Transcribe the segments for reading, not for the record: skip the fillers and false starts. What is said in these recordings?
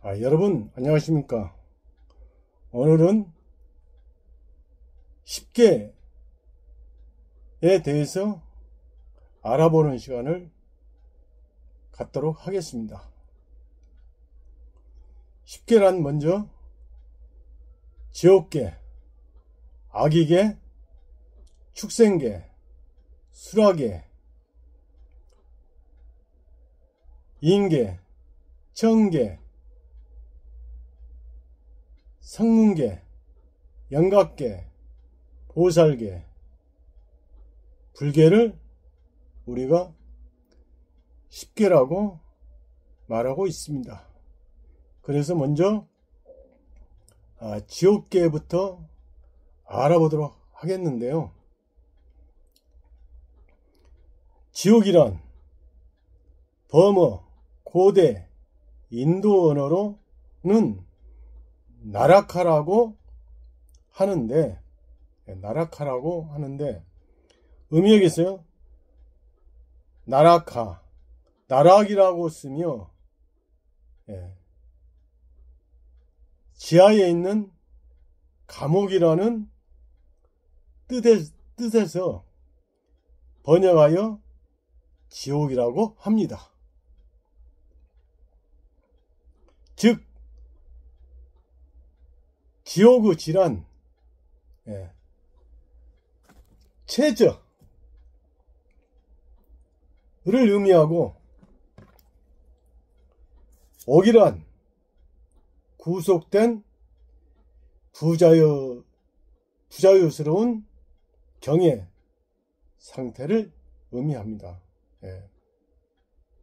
여러분 안녕하십니까. 오늘은 10개에 대해서 알아보는 시간을 갖도록 하겠습니다. 10개란 먼저 지옥계, 아기계, 축생계, 수라계, 인계, 청계, 성문계, 영각계, 보살계, 불계를 우리가 10개라고 말하고 있습니다. 그래서 먼저 지옥계부터 알아보도록 하겠는데요. 지옥이란 범어, 고대, 인도 언어로는 나라카라고 하는데, 의미역에서요, 나라카, 나락이라고 쓰며, 지하에 있는 감옥이라는 뜻에서 번역하여 지옥이라고 합니다. 즉, 지옥의 질환, 최저를 의미하고, 옥이란 구속된 부자유스러운 경의 상태를 의미합니다.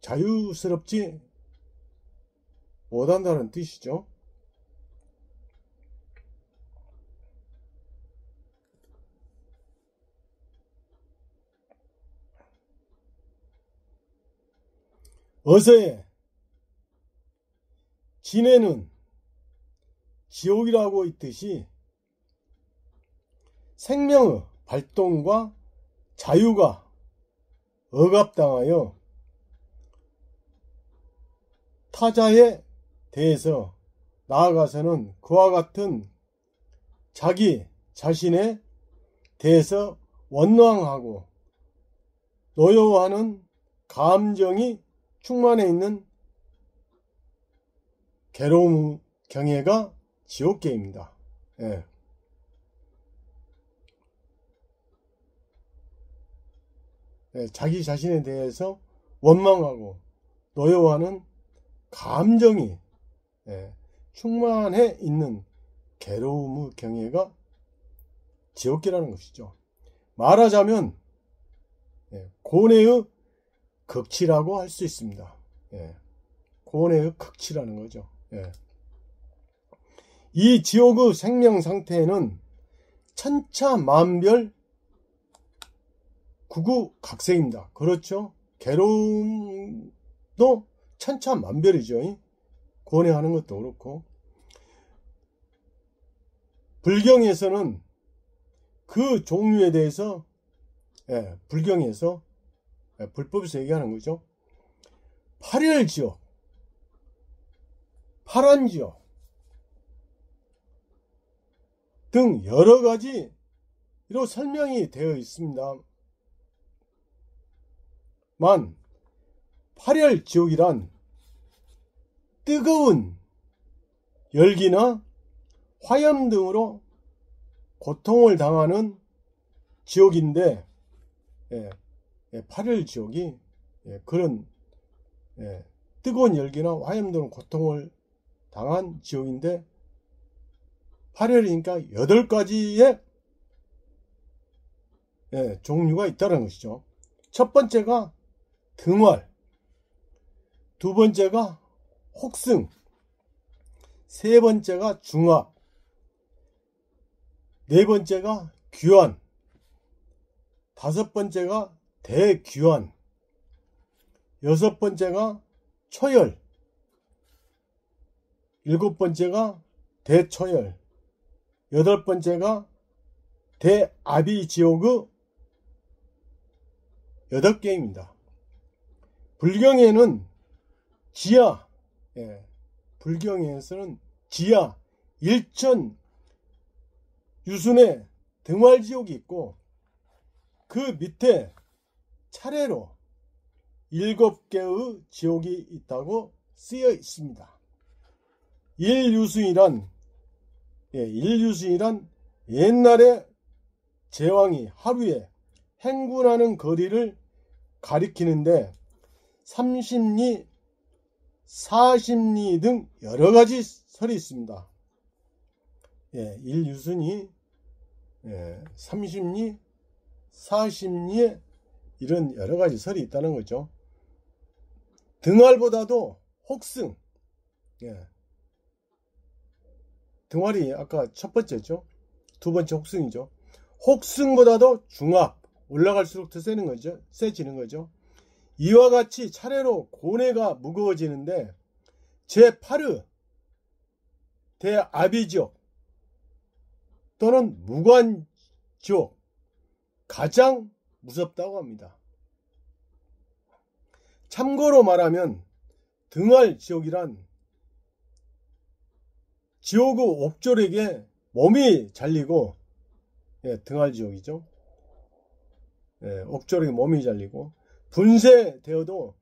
자유스럽지 못한다는 뜻이죠. 어서의 진해는 지옥이라고 있듯이 생명의 발동과 자유가 억압당하여 타자에 대해서 나아가서는 그와 같은 자기 자신에 대해서 원망하고 노여워하는 감정이 충만해 있는 괴로움 경애가 지옥계입니다. 자기 자신에 대해서 원망하고 노여워하는 감정이 충만해 있는 괴로움의 경애가 지옥계라는 것이죠. 말하자면 고뇌의 극치라고 할 수 있습니다. 고뇌의 극치라는 거죠. 이 지옥의 생명 상태에는 천차만별 구구각색입니다. 그렇죠? 괴로움도 천차만별이죠. 고뇌하는 것도 그렇고, 불경에서는 그 종류에 대해서 불경에서 불법에서 얘기하는 거죠. 팔열지옥, 파란지옥 등 여러 가지로 설명이 되어 있습니다만, 팔열지옥이란 뜨거운 열기나 화염 등으로 고통을 당하는 지옥인데, 팔열지옥이 그런 뜨거운 열기나 화염 등으로 고통을 당한 지옥인데, 팔열이니까 8가지의 종류가 있다는 것이죠. 첫 번째가 등활, 두 번째가 혹승, 세 번째가 중압, 네 번째가 귀환, 다섯 번째가 대귀환, 여섯 번째가 초열, 일곱 번째가 대초열, 여덟 번째가 대아비지옥의 8개입니다. 불경에는 지하, 불경에서는 지하 1천 유순의 등활지옥이 있고 그 밑에 차례로 7개의 지옥이 있다고 쓰여 있습니다. 1유순이란 옛날에 제왕이 하루에 행군하는 거리를 가리키는데 30리, 40리 등 여러가지 설이 있습니다. 1유순이 30리, 40리에 이런 여러가지 설이 있다는 거죠. 등활보다도 혹승, 등활이 아까 첫 번째죠. 두 번째 혹승이죠. 혹승보다도 중압, 올라갈수록 더 세지는 거죠. 이와 같이 차례로 고뇌가 무거워지는데 제8의 대아비지옥 또는 무관지옥 가장 무섭다고 합니다. 참고로 말하면 등활지옥이란 지옥의 옥졸에게 몸이 잘리고 등활지옥이죠. 옥졸에게 몸이 잘리고 분쇄되어도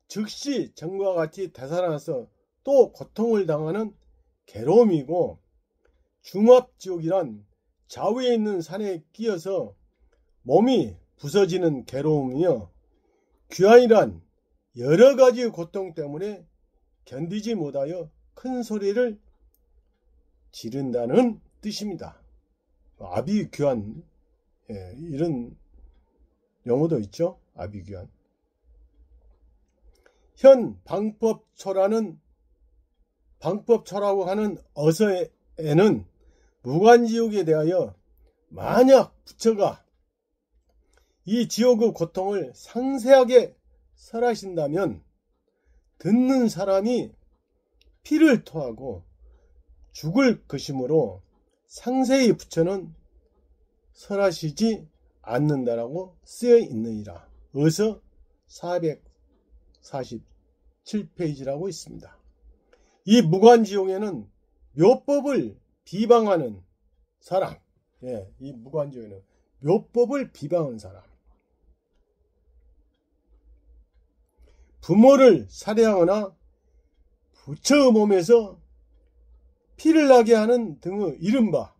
즉시 전과 같이 되살아나서 또 고통을 당하는 괴로움이고, 중압지옥이란 좌우에 있는 산에 끼어서 몸이 부서지는 괴로움이며, 귀환이란 여러가지 고통 때문에 견디지 못하여 큰 소리를 지른다는 뜻입니다. 아비귀환, 이런 용어도 있죠. 아비귀환. 현 방법초라고 하는 어서에는 무관지옥에 대하여 만약 부처가 이 지옥의 고통을 상세하게 설하신다면 듣는 사람이 피를 토하고 죽을 것이므로 상세히 부처는 설하시지 않는다라고 쓰여 있느니라. 어서 447페이지라고 있습니다. 이 무관지옥에는 묘법을 비방하는 사람, 이 무관지옥에는 묘법을 비방하는 사람, 부모를 살해하거나 부처의 몸에서 피를 나게 하는 등의 이른바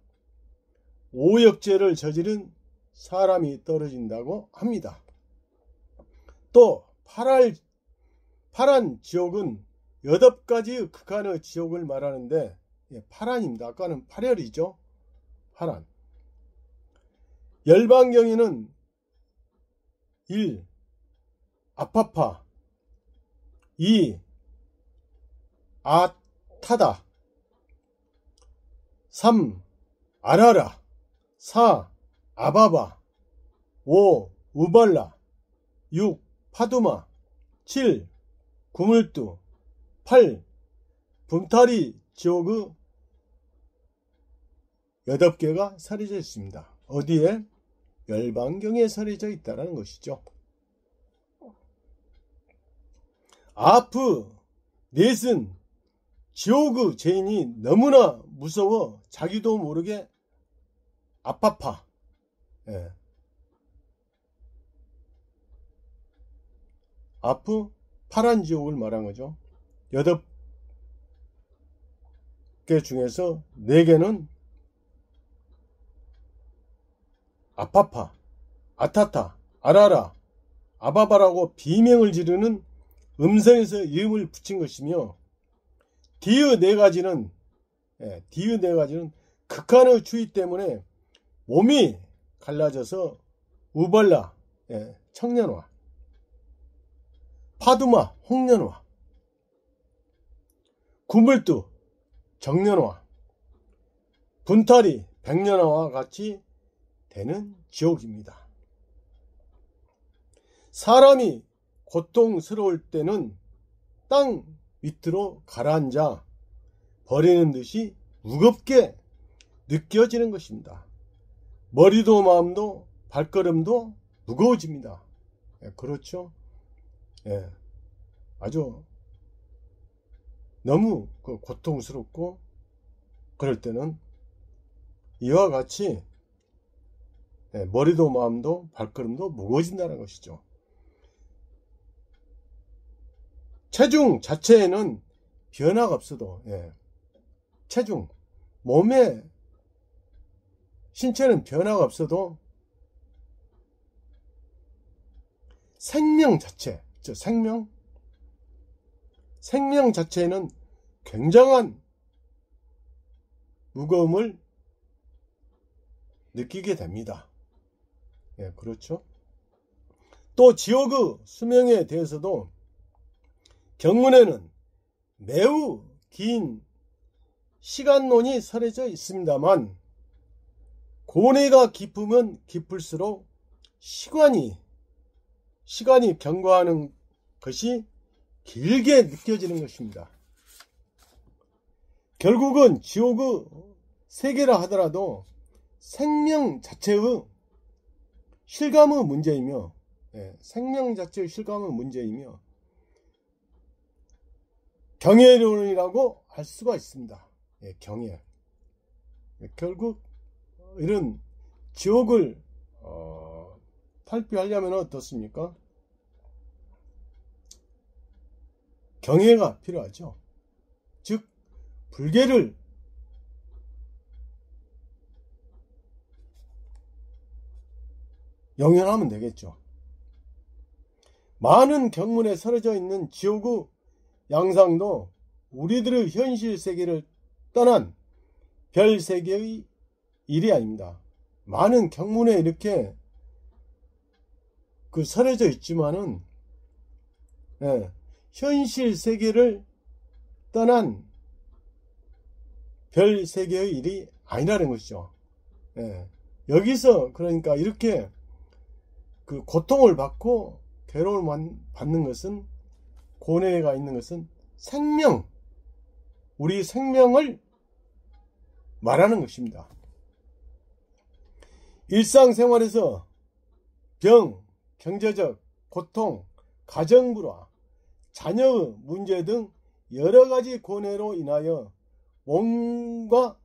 오역죄를 저지른 사람이 떨어진다고 합니다. 또 파란 지옥은 8가지 극한의 지옥을 말하는데, 파란입니다. 아까는 파열이죠. 파란. 열반경에는 1. 아파파, 2. 아타다, 3. 아라라, 4. 아바바, 5. 우발라, 6. 파두마, 7. 구물두, 8. 분타리 지옥의 8개가 설해져 있습니다. 어디에? 열반경에 설해져 있다는 것이죠. 아프 넷은 지옥의 죄인이 너무나 무서워 자기도 모르게 아파파, 아프 파란 지옥을 말한 거죠. 8개 중에서 4개는 아파파, 아타타, 아라라, 아바바라고 비명을 지르는 음성에서 이름을 붙인 것이며, 뒤의 4가지는 극한의 추위 때문에 몸이 갈라져서 우발라, 청년화, 파두마, 홍년화, 구물두, 정년화, 분타리, 백년화와 같이 되는 지옥입니다. 사람이 고통스러울 때는 땅 밑으로 가라앉아 버리는 듯이 무겁게 느껴지는 것입니다. 머리도 마음도 발걸음도 무거워집니다. 그렇죠? 아주 너무 고통스럽고 그럴 때는 이와 같이 머리도 마음도 발걸음도 무거워진다는 것이죠. 체중 자체에는 변화가 없어도 체중, 몸의 신체는 변화가 없어도 생명 자체, 생명 자체에는 굉장한 무거움을 느끼게 됩니다. 그렇죠. 또 지옥의 수명에 대해서도 경문에는 매우 긴 시간론이 설해져 있습니다만, 고뇌가 깊으면 깊을수록 시간이 경과하는 것이 길게 느껴지는 것입니다. 결국은 지옥의 세계라 하더라도 생명 자체의 실감의 문제이며, 경애론이라고 할 수가 있습니다. 경애. 결국 이런 지옥을 탈피하려면 어떻습니까? 경애가 필요하죠. 즉 불계를 영연하면 되겠죠. 많은 경문에 설해져 있는 지옥의 양상도 우리들의 현실 세계를 떠난 별 세계의 일이 아닙니다. 많은 경문에 이렇게 설해져 있지만은 현실 세계를 떠난 별 세계의 일이 아니라는 것이죠. 여기서 그러니까 이렇게 고통을 받고 괴로움을 받는 것은, 고뇌가 있는 것은 우리 생명을 말하는 것입니다. 일상생활에서 병, 경제적 고통, 가정불화, 자녀의 문제 등 여러가지 고뇌로 인하여 몸과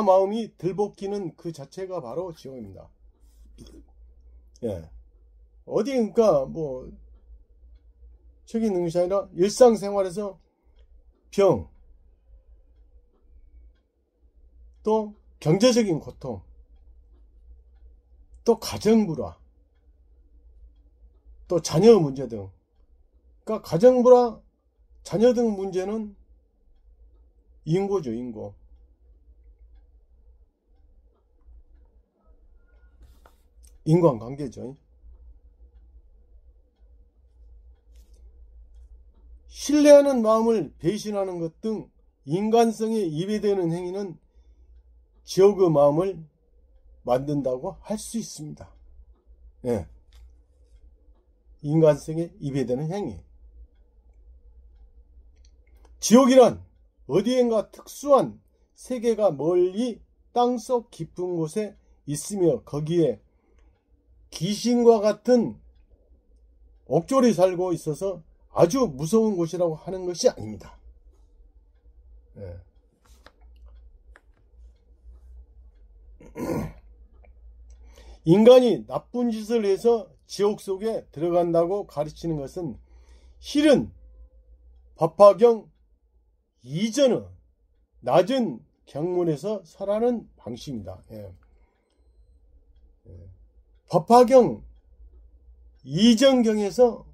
마음이 들볶이는 그 자체가 바로 지옥입니다. 어디 그러니까 책이 있는 것이 아니라 일상생활에서 병, 또 경제적인 고통, 또 가정불화, 또 자녀의 문제 등, 그러니까 가정불화, 자녀 등 문제는 인고죠, 인고. 인간관계죠. 신뢰하는 마음을 배신하는 것 등 인간성에 위배되는 행위는 지옥의 마음을 만든다고 할 수 있습니다. 인간성에 위배되는 행위. 지옥이란 어디엔가 특수한 세계가 멀리 땅속 깊은 곳에 있으며 거기에 귀신과 같은 옥졸이 살고 있어서 아주 무서운 곳이라고 하는 것이 아닙니다. 인간이 나쁜 짓을 해서 지옥 속에 들어간다고 가르치는 것은 실은 법화경 이전의 낮은 경문에서 설하는 방식입니다. 법화경 이전경에서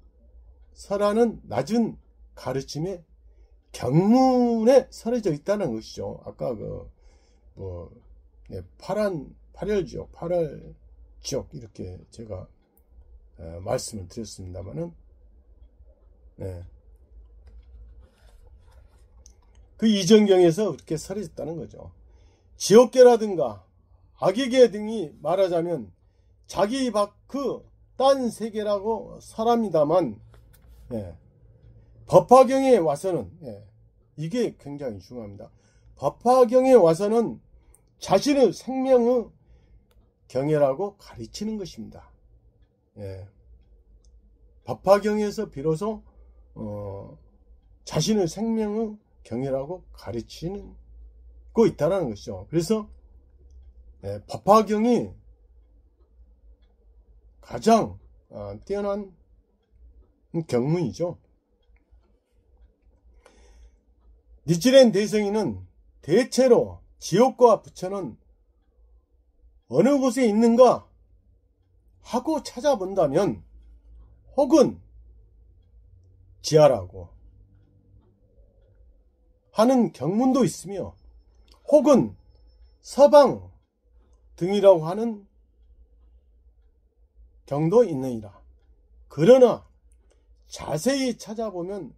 설하는 낮은 가르침에 경문에 설해져 있다는 것이죠. 아까 팔열지옥, 팔열지옥 이렇게 제가 말씀을 드렸습니다만은, 그 이전경에서 그렇게 설해졌다는 거죠. 지옥계라든가 악의계 등이 말하자면 자기 밖의 딴 세계라고 설합니다만, 법화경에 와서는, 이게 굉장히 중요합니다. 법화경에 와서는 자신의 생명의 경애라고 가르치는 것입니다. 법화경에서 비로소 자신의 생명의 경이라고 가르치는 거 있다라는 것이죠. 그래서 법화경이 가장 뛰어난 경문이죠. 니치렌 대성이는 대체로 지옥과 부처는 어느 곳에 있는가 하고 찾아본다면 혹은 지하라고 하는 경문도 있으며 혹은 서방 등이라고 하는 경도 있느니라. 그러나 자세히 찾아보면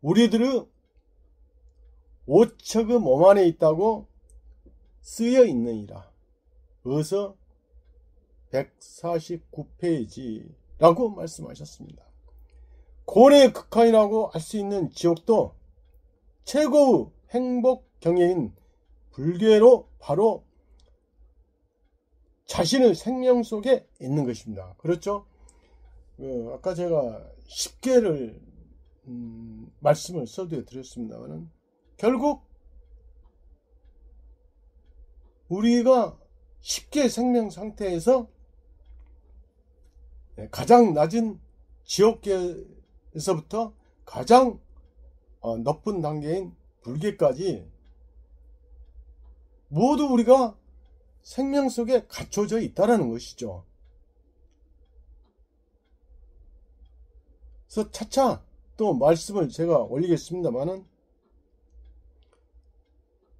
우리들의 오척의 몸 안에 있다고 쓰여 있느니라. 어서 149페이지라고 말씀하셨습니다. 고뇌의 극한이라고 할 수 있는 지옥도 최고의 행복 경애인 불교로 바로 자신의 생명 속에 있는 것입니다. 그렇죠? 아까 제가 10개를 말씀을 서두에 드렸습니다만 결국 우리가 10개 생명 상태에서 가장 낮은 지옥계에서부터 가장 높은 단계인 불계까지 모두 우리가 생명 속에 갖춰져 있다는 것이죠. 그래서 차차 또 말씀을 제가 올리겠습니다만은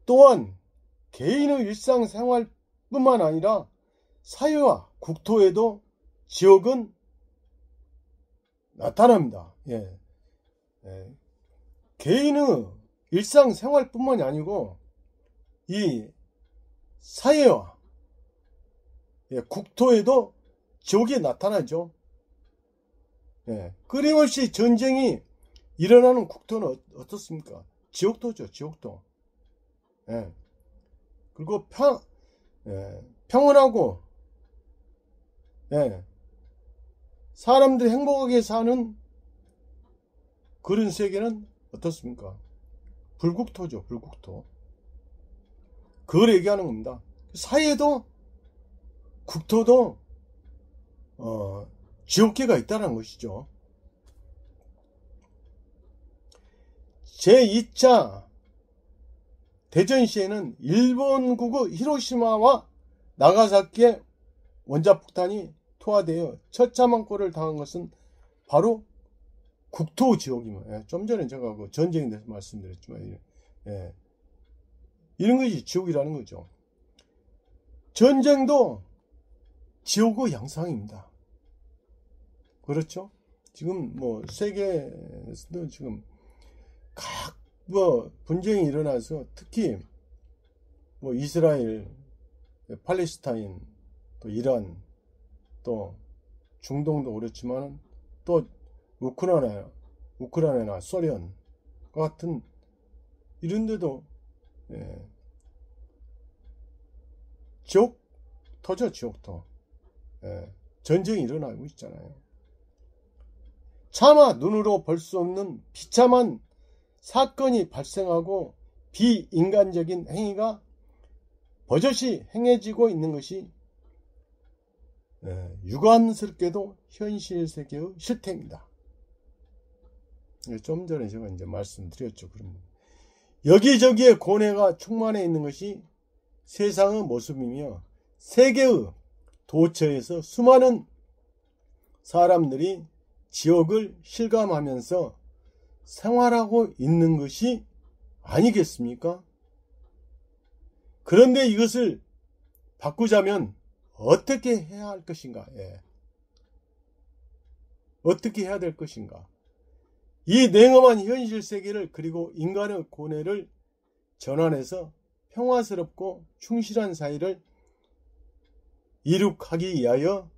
또한 개인의 일상생활뿐만 아니라 사회와 국토에도 지옥은 나타납니다. 개인의 일상생활뿐만이 아니고 이 사회와 국토에도 지옥이 나타나죠. 끊임없이 전쟁이 일어나는 국토는 어떻습니까? 지옥도죠, 지옥도. 그리고 평온하고 사람들이 행복하게 사는 그런 세계는 어떻습니까? 불국토죠, 불국토. 그걸 얘기하는 겁니다. 사회도 국토도 지옥계가 있다는 것이죠. 제2차 대전시에는 일본국의 히로시마와 나가사키의 원자폭탄이 투하되어 처참한 꼴을 당한 것은 바로 국토지옥입니다. 좀 전에 제가 그 전쟁에 대해서 말씀드렸지만 이런 것이 지옥이라는 거죠. 전쟁도 지옥의 양상입니다. 그렇죠? 지금 세계에서도 지금 각 분쟁이 일어나서 특히 이스라엘, 팔레스타인, 또 이란, 또 중동도 그렇지만 또 우크라이나, 소련 같은 이런 데도 지옥터죠, 지옥터. 전쟁이 일어나고 있잖아요. 차마 눈으로 볼 수 없는 비참한 사건이 발생하고 비인간적인 행위가 버젓이 행해지고 있는 것이 유감스럽게도 현실 세계의 실태입니다. 좀 전에 제가 이제 말씀드렸죠. 그럼 여기저기에 고뇌가 충만해 있는 것이 세상의 모습이며 세계의 도처에서 수많은 사람들이 지옥을 실감하면서 생활하고 있는 것이 아니겠습니까? 그런데 이것을 바꾸자면 어떻게 해야 할 것인가? 어떻게 해야 될 것인가? 이 냉엄한 현실 세계를 그리고 인간의 고뇌를 전환해서 평화스럽고 충실한 사회를 이룩하기 위하여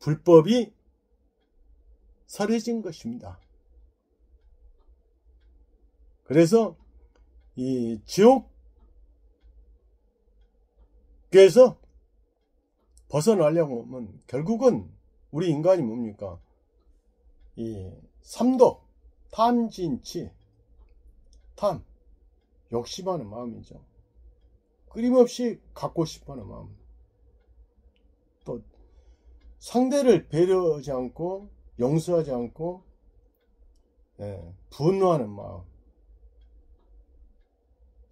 불법이 설해진 것입니다. 그래서 이 지옥에서 벗어나려고 하면 결국은 우리 인간이 뭡니까? 이 삼독, 탐진치, 탐, 욕심하는 마음이죠. 끊임없이 갖고 싶어하는 마음. 또 상대를 배려하지 않고 용서하지 않고 분노하는 마음.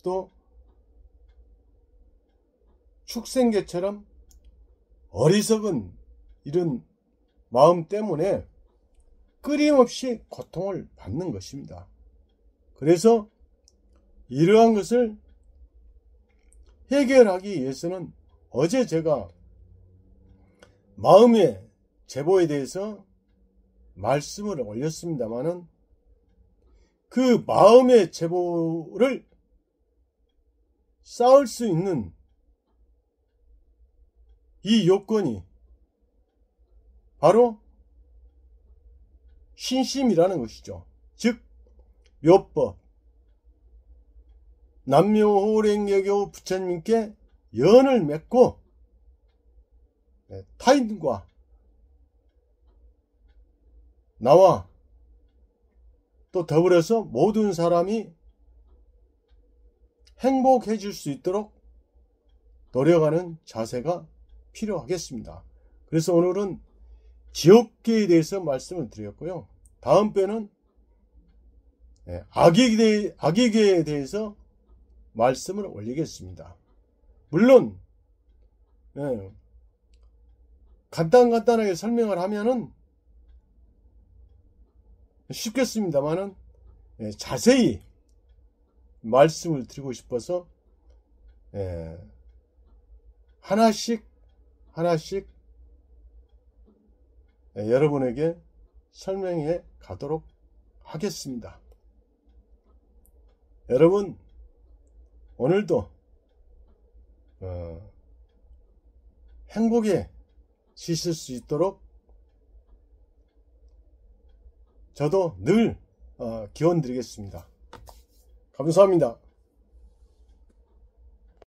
또 축생계처럼 어리석은 이런 마음 때문에 끊임없이 고통을 받는 것입니다. 그래서 이러한 것을 해결하기 위해서는 어제 제가 마음의 제보에 대해서 말씀을 올렸습니다마는 그 마음의 제보를 쌓을 수 있는 이 요건이 바로 신심이라는 것이죠. 즉 묘법, 남묘호랭개교 부처님께 연을 맺고 타인과 나와 또 더불어서 모든 사람이 행복해질 수 있도록 노력하는 자세가 필요하겠습니다. 그래서 오늘은 지옥계에 대해서 말씀을 드렸고요. 다음 배는 악의계에 대해서 말씀을 올리겠습니다. 물론 간단하게 설명을 하면은 쉽겠습니다만은 자세히 말씀을 드리고 싶어서 하나씩 여러분에게 설명해 가도록 하겠습니다. 여러분 오늘도 행복에 지실 수 있도록 저도 늘 기원 드리겠습니다. 감사합니다.